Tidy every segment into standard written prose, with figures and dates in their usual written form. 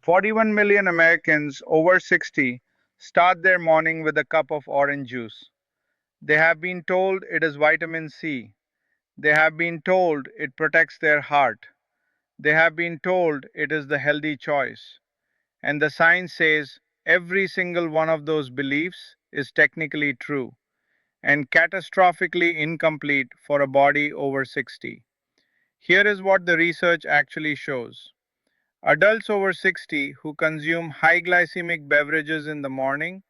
41 million Americans over 60 start their morning with a cup of orange juice. They have been told it is vitamin C. They have been told it protects their heart. They have been told it is the healthy choice. And the science says every single one of those beliefs is technically true and catastrophically incomplete for a body over 60. Here is what the research actually shows. Adults over 60 who consume high glycemic beverages in the morning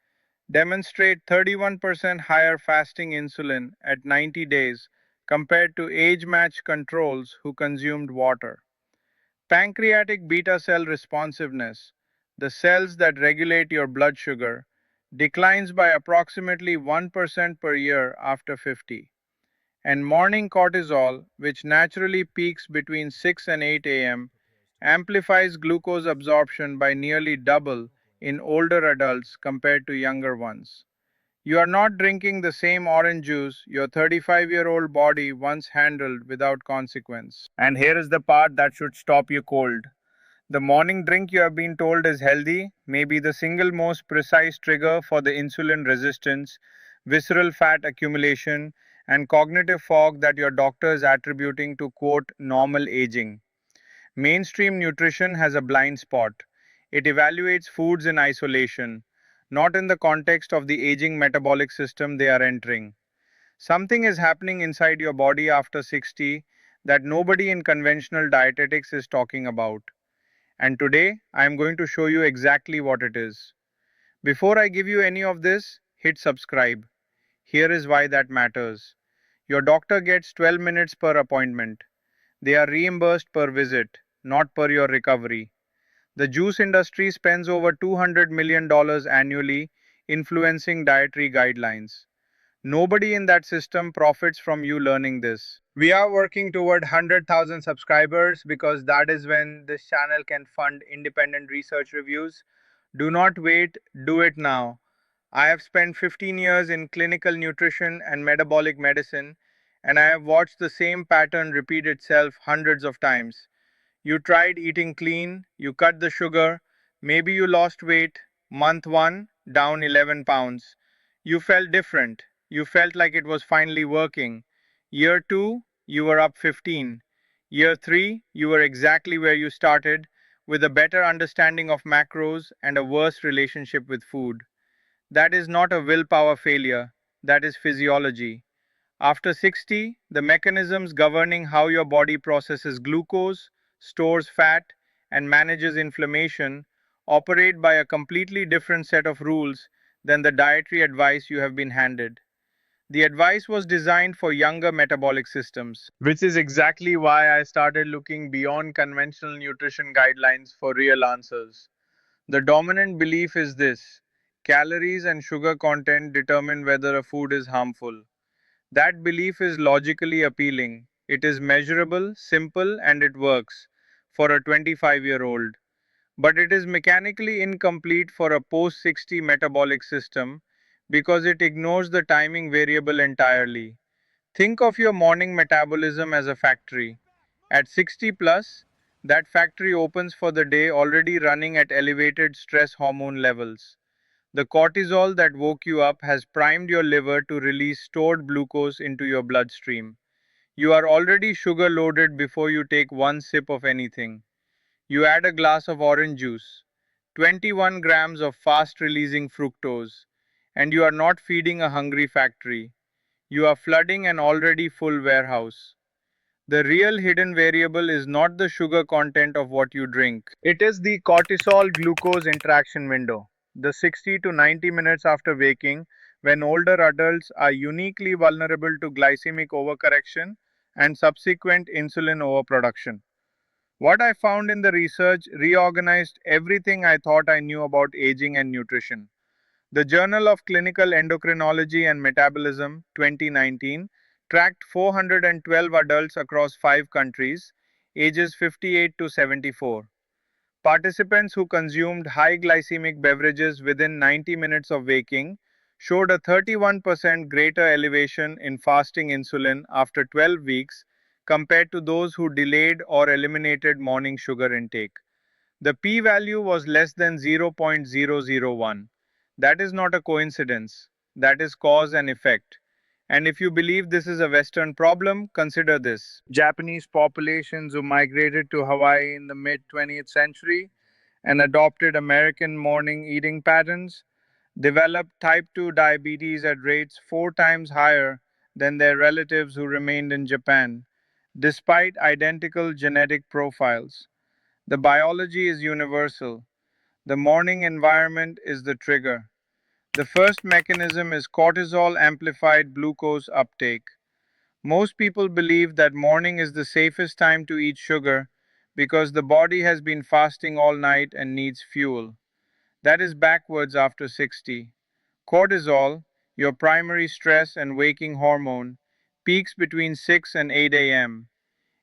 demonstrate 31% higher fasting insulin at 90 days compared to age matched controls who consumed water. Pancreatic beta cell responsiveness, the cells that regulate your blood sugar, declines by approximately 1% per year after 50. And morning cortisol, which naturally peaks between 6 and 8 a.m., amplifies glucose absorption by nearly double in older adults compared to younger ones. You are not drinking the same orange juice your 35-year-old body once handled without consequence. And here is the part that should stop you cold. The morning drink you have been told is healthy may be the single most precise trigger for the insulin resistance, visceral fat accumulation, and cognitive fog that your doctor is attributing to quote normal aging. Mainstream nutrition has a blind spot. It evaluates foods in isolation, not in the context of the aging metabolic system they are entering. Something is happening inside your body after 60 that nobody in conventional dietetics is talking about. And today, I am going to show you exactly what it is. Before I give you any of this, hit subscribe. Here is why that matters. Your doctor gets 12 minutes per appointment. They are reimbursed per visit, not per your recovery. The juice industry spends over $200 million annually influencing dietary guidelines. Nobody in that system profits from you learning this. We are working toward 100,000 subscribers because that is when this channel can fund independent research reviews. Do not wait, do it now. I have spent 15 years in clinical nutrition and metabolic medicine, and I have watched the same pattern repeat itself hundreds of times. You tried eating clean, you cut the sugar, maybe you lost weight. Month 1, down 11 pounds. You felt different. You felt like it was finally working. Year 2, you were up 15. Year 3, you were exactly where you started, with a better understanding of macros and a worse relationship with food. That is not a willpower failure, that is physiology. After 60, the mechanisms governing how your body processes glucose, stores fat, and manages inflammation operate by a completely different set of rules than the dietary advice you have been handed. The advice was designed for younger metabolic systems, which is exactly why I started looking beyond conventional nutrition guidelines for real answers. The dominant belief is this: calories and sugar content determine whether a food is harmful. That belief is logically appealing. It is measurable, simple, and it works for a 25-year-old. But it is mechanically incomplete for a post 60 metabolic system because it ignores the timing variable entirely. Think of your morning metabolism as a factory. At 60 plus, that factory opens for the day already running at elevated stress hormone levels. The cortisol that woke you up has primed your liver to release stored glucose into your bloodstream. You are already sugar loaded before you take one sip of anything. You add a glass of orange juice, 21 grams of fast releasing fructose, and you are not feeding a hungry factory. You are flooding an already full warehouse. The real hidden variable is not the sugar content of what you drink. It is the cortisol glucose interaction window, the 60 to 90 minutes after waking, when older adults are uniquely vulnerable to glycemic overcorrection and subsequent insulin overproduction. What I found in the research reorganized everything I thought I knew about aging and nutrition. The Journal of Clinical Endocrinology and Metabolism 2019 tracked 412 adults across 5 countries, ages 58 to 74. Participants who consumed high glycemic beverages within 90 minutes of waking showed a 31% greater elevation in fasting insulin after 12 weeks compared to those who delayed or eliminated morning sugar intake. The p-value was less than 0.001. That is not a coincidence. That is cause and effect. And if you believe this is a Western problem, consider this. Japanese populations who migrated to Hawaii in the mid 20th century and adopted American morning eating patterns developed type 2 diabetes at rates 4 times higher than their relatives who remained in Japan, despite identical genetic profiles. The biology is universal. The morning environment is the trigger. The first mechanism is cortisol amplified glucose uptake. Most people believe that morning is the safest time to eat sugar because the body has been fasting all night and needs fuel. That is backwards after 60. Cortisol, your primary stress and waking hormone, peaks between 6 and 8 a.m.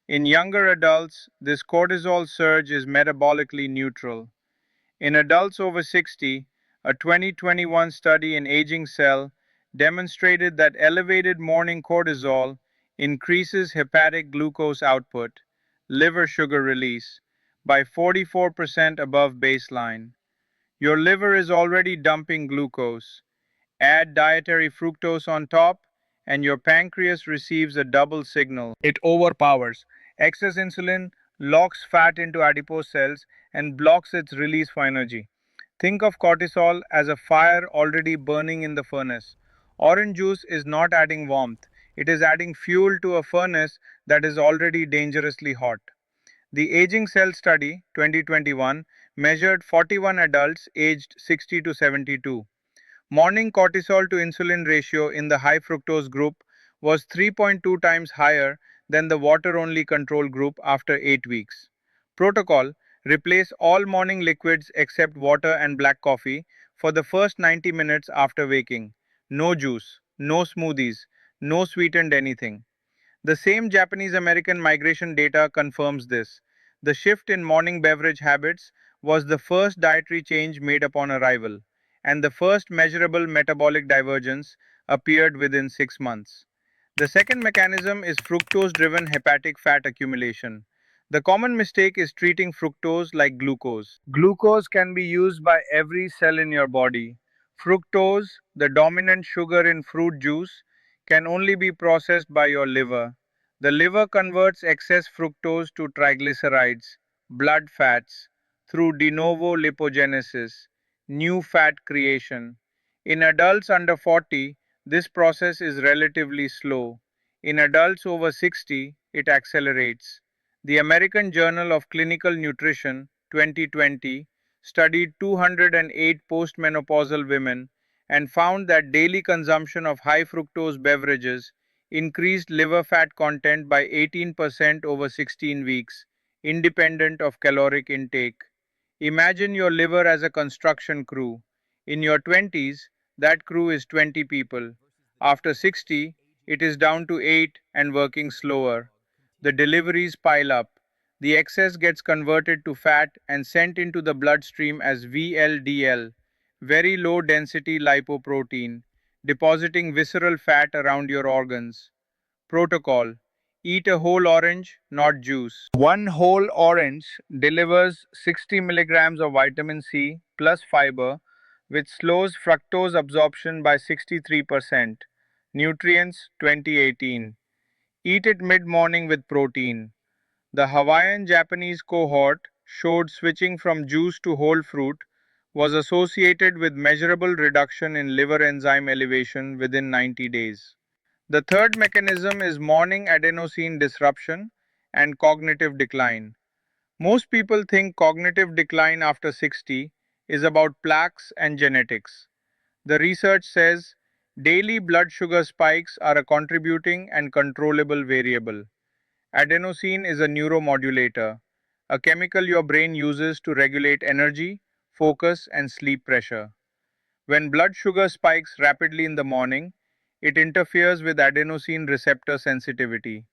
In younger adults, this cortisol surge is metabolically neutral. In adults over 60, a 2021 study in Aging Cell demonstrated that elevated morning cortisol increases hepatic glucose output, liver sugar release, by 44% above baseline. Your liver is already dumping glucose. Add dietary fructose on top, and your pancreas receives a double signal. It overpowers. Excess insulin locks fat into adipose cells and blocks its release for energy. Think of cortisol as a fire already burning in the furnace. Orange juice is not adding warmth, it is adding fuel to a furnace that is already dangerously hot. The Aging Cell Study 2021 measured 41 adults aged 60 to 72. Morning cortisol to insulin ratio in the high fructose group was 3.2 times higher than the water only control group after 8 weeks. Protocol: replace all morning liquids except water and black coffee for the first 90 minutes after waking. No juice, no smoothies, no sweetened anything. The same Japanese American migration data confirms this. The shift in morning beverage habits was the first dietary change made upon arrival, and the first measurable metabolic divergence appeared within 6 months. The second mechanism is fructose driven hepatic fat accumulation. The common mistake is treating fructose like glucose. Glucose can be used by every cell in your body. Fructose, the dominant sugar in fruit juice, can only be processed by your liver. The liver converts excess fructose to triglycerides, blood fats, through de novo lipogenesis, new fat creation. In adults under 40, this process is relatively slow. In adults over 60, it accelerates. The American Journal of Clinical Nutrition 2020 studied 208 postmenopausal women and found that daily consumption of high fructose beverages increased liver fat content by 18% over 16 weeks, independent of caloric intake. Imagine your liver as a construction crew. In your 20s, that crew is 20 people. After 60, it is down to 8 and working slower. The deliveries pile up. The excess gets converted to fat and sent into the bloodstream as VLDL, very low density lipoprotein, depositing visceral fat around your organs. Protocol: eat a whole orange, not juice. One whole orange delivers 60 milligrams of vitamin C plus fiber, which slows fructose absorption by 63%. Nutrients 2018. Eat it mid morning with protein. The Hawaiian Japanese cohort showed switching from juice to whole fruit was associated with measurable reduction in liver enzyme elevation within 90 days. The third mechanism is morning adenosine disruption and cognitive decline. Most people think cognitive decline after 60 is about plaques and genetics. The research says daily blood sugar spikes are a contributing and controllable variable. Adenosine is a neuromodulator, a chemical your brain uses to regulate energy, focus, and sleep pressure. When blood sugar spikes rapidly in the morning, it interferes with adenosine receptor sensitivity.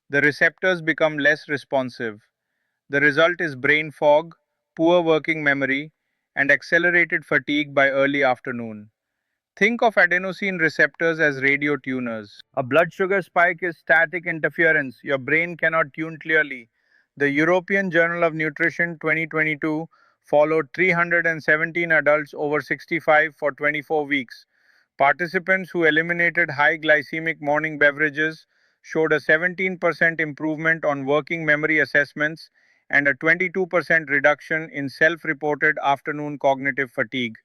The receptors become less responsive. The result is brain fog, poor working memory, and accelerated fatigue by early afternoon. Think of adenosine receptors as radio tuners. A blood sugar spike is static interference. Your brain cannot tune clearly. The European Journal of Nutrition 2022 followed 317 adults over 65 for 24 weeks. Participants who eliminated high glycemic morning beverages showed a 17% improvement on working memory assessments and a 22% reduction in self reported afternoon cognitive fatigue.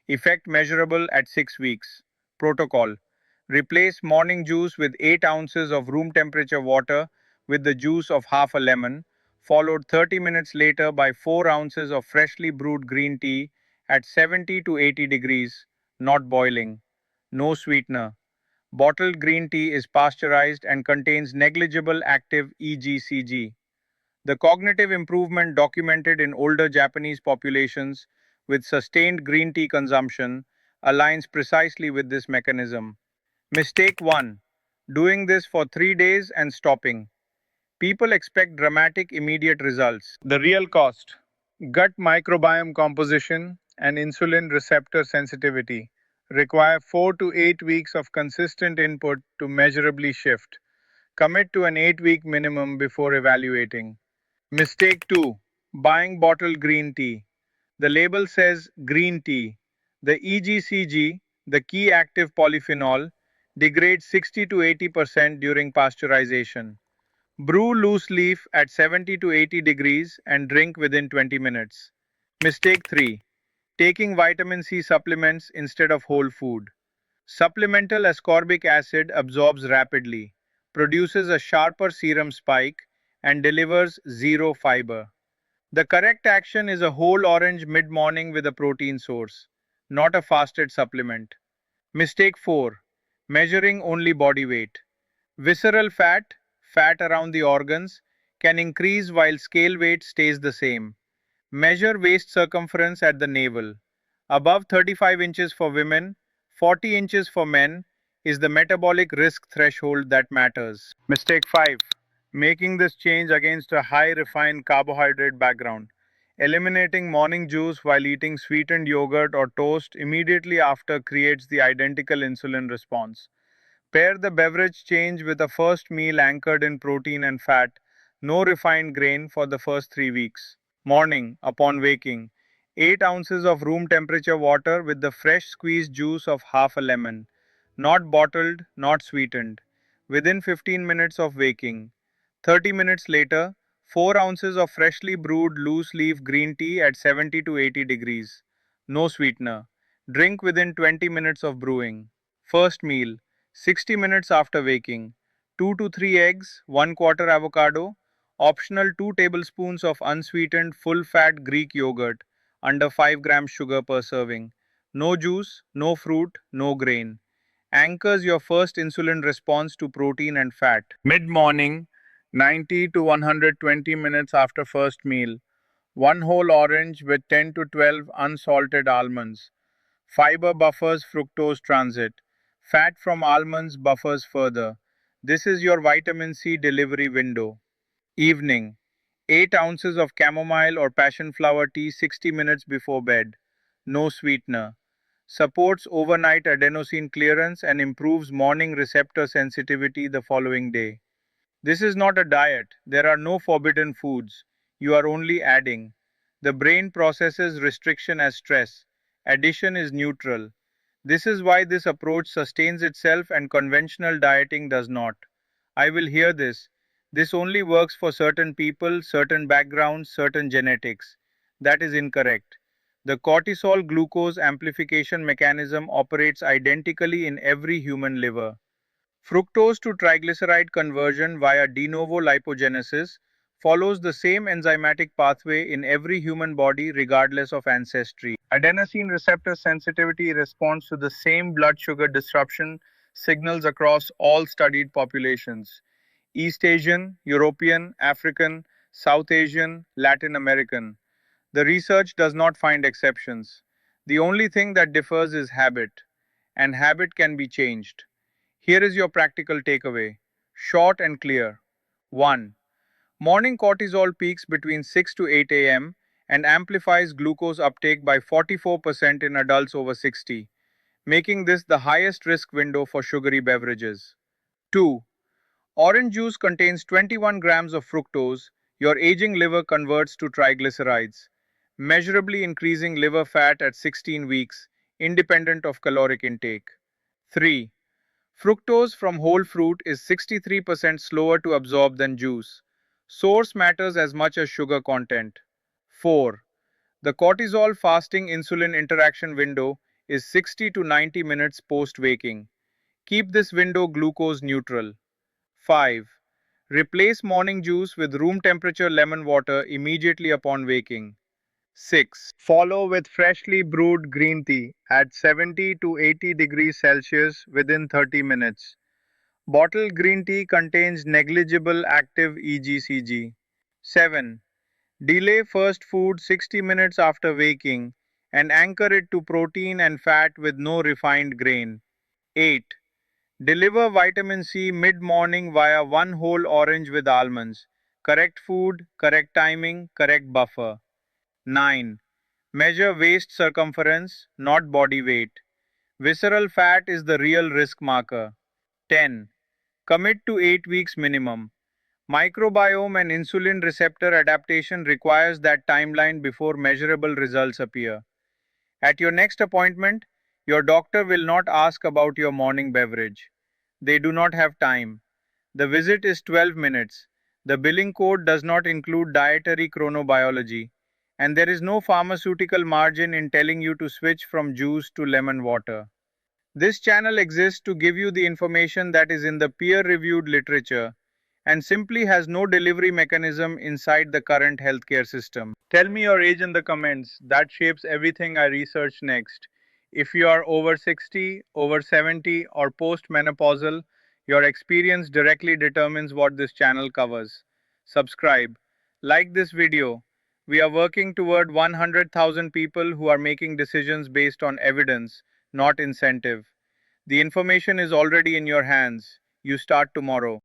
Effect measurable at 6 weeks. Protocol: replace morning juice with 8 ounces of room temperature water with the juice of half a lemon, followed 30 minutes later by 4 ounces of freshly brewed green tea at 70 to 80 degrees, not boiling. No sweetener. Bottled green tea is pasteurized and contains negligible active EGCG. The cognitive improvement documented in older Japanese populations with sustained green tea consumption aligns precisely with this mechanism. Mistake 1: doing this for 3 days and stopping. People expect dramatic immediate results. The real cost: gut microbiome composition and insulin receptor sensitivity require 4 to 8 weeks of consistent input to measurably shift. Commit to an 8-week minimum before evaluating. Mistake 2: buying bottled green tea. The label says green tea. The EGCG, the key active polyphenol, degrades 60 to 80% during pasteurization. Brew loose leaf at 70 to 80 degrees and drink within 20 minutes. Mistake 3: taking vitamin C supplements instead of whole food. Supplemental ascorbic acid absorbs rapidly, produces a sharper serum spike, and delivers zero fiber. The correct action is a whole orange mid morning with a protein source, not a fasted supplement. Mistake 4: measuring only body weight. Visceral fat, fat around the organs, can increase while scale weight stays the same. Measure waist circumference at the navel. Above 35 inches for women, 40 inches for men is the metabolic risk threshold that matters. Mistake 5: making this change against a high refined carbohydrate background. Eliminating morning juice while eating sweetened yogurt or toast immediately after creates the identical insulin response. Pair the beverage change with a first meal anchored in protein and fat, no refined grain for the first 3 weeks. Morning, upon waking, 8 ounces of room temperature water with the fresh squeezed juice of half a lemon, not bottled, not sweetened, within 15 minutes of waking. 30 minutes later, 4 ounces of freshly brewed loose leaf green tea at 70 to 80 degrees, no sweetener. Drink within 20 minutes of brewing. First meal, 60 minutes after waking, 2 to 3 eggs, 1 quarter avocado, optional 2 tablespoons of unsweetened full fat Greek yogurt, under 5 grams sugar per serving. No juice, no fruit, no grain. Anchors your first insulin response to protein and fat. Mid morning, 90 to 120 minutes after first meal, 1 whole orange with 10 to 12 unsalted almonds. Fiber buffers fructose transit. Fat from almonds buffers further. This is your vitamin C delivery window. Evening, 8 ounces of chamomile or passion flower tea 60 minutes before bed. No sweetener. Supports overnight adenosine clearance and improves morning receptor sensitivity the following day. This is not a diet. There are no forbidden foods. You are only adding. The brain processes restriction as stress. Addition is neutral. This is why this approach sustains itself and conventional dieting does not. I will hear this. This only works for certain people, certain backgrounds, certain genetics. That is incorrect. The cortisol glucose amplification mechanism operates identically in every human liver. Fructose to triglyceride conversion via de novo lipogenesis follows the same enzymatic pathway in every human body regardless of ancestry. Adenosine receptor sensitivity responds to the same blood sugar disruption signals across all studied populations: East Asian, European, African, South Asian, Latin American. The research does not find exceptions. The only thing that differs is habit, and habit can be changed. Here is your practical takeaway, short and clear. 1. Morning cortisol peaks between 6 to 8 am and amplifies glucose uptake by 44% in adults over 60, making this the highest risk window for sugary beverages. 2. Orange juice contains 21 grams of fructose, Your aging liver converts to triglycerides, measurably increasing liver fat at 16 weeks, independent of caloric intake. 3. Fructose from whole fruit is 63% slower to absorb than juice. Source matters as much as sugar content. 4. The cortisol fasting insulin interaction window is 60 to 90 minutes post waking. Keep this window glucose neutral. 5. Replace morning juice with room temperature lemon water immediately upon waking. 6. Follow with freshly brewed green tea at 70 to 80 degrees Celsius within 30 minutes. Bottled green tea contains negligible active EGCG. 7. Delay first food 60 minutes after waking and anchor it to protein and fat with no refined grain. 8. Deliver vitamin C mid-morning via one whole orange with almonds. Correct food, correct timing, correct buffer. 9. Measure waist circumference, not body weight. Visceral fat is the real risk marker. 10. Commit to 8 weeks minimum. Microbiome and insulin receptor adaptation requires that timeline before measurable results appear. At your next appointment, your doctor will not ask about your morning beverage. They do not have time. The visit is 12 minutes. The billing code does not include dietary chronobiology, and there is no pharmaceutical margin in telling you to switch from juice to lemon water. This channel exists to give you the information that is in the peer reviewed literature and simply has no delivery mechanism inside the current healthcare system. Tell me your age in the comments. That shapes everything I research next. If you are over 60, over 70, or postmenopausal, your experience directly determines what this channel covers. Subscribe. Like this video. We are working toward 100,000 people who are making decisions based on evidence, not incentive. The information is already in your hands. You start tomorrow.